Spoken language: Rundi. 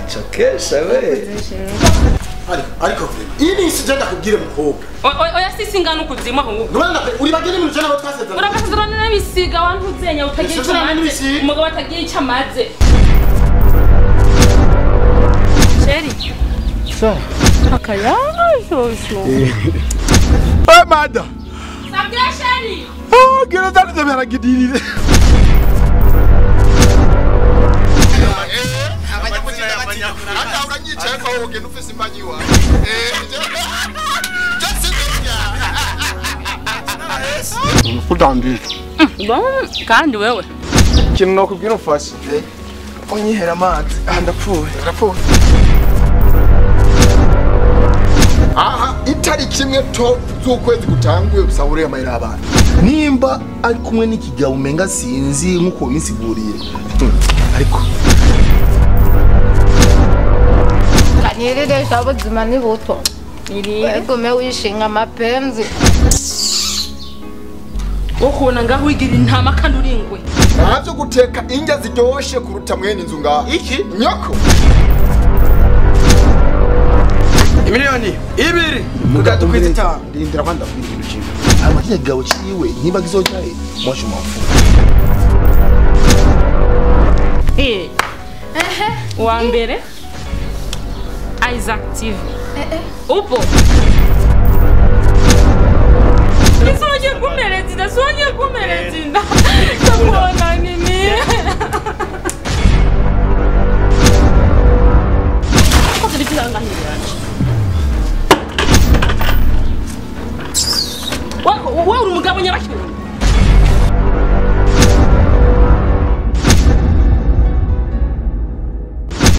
chakesha we ariko ini sijenda kubwire mukobwa oya sisingana ukuzima aho nubanga uri bagene mu cyana batwasezana urakasezerana n'ibisiga wantuzenya utagiye cyamaze umugabo atagiye cyamaze Sheri sa akaya shosho mada sabye Sheri gira dali de mera gidiri hata uranyicaye ko ugenda ufise imbanyiwa kudandira kandi wewe kintu nakubwira ufashe onyihera amazi ndapfuye aha itariki imwe to z'ukwezi gutanguye usabure amahera y'abantu nimba ari kumwe n'ikigabo umenga sinzi nkuko binsiguriye ariko Kanirire shabuzima ni buto. Ego me wishinga mapenzi. Ukona ngaho wigira intama kandi uringwe. Navyo guteka indya ziryoshe kuruta mwene inzu ngaho. Iki nyoko. Miliyoni 2 mugatu kwita ndindira kwanda kwira ibintu kimwe. Amakinya gawo ciwe niba gizojaye mwaje mafu. Wa mbere Isaac TV. Upo. Sonye kumerezi.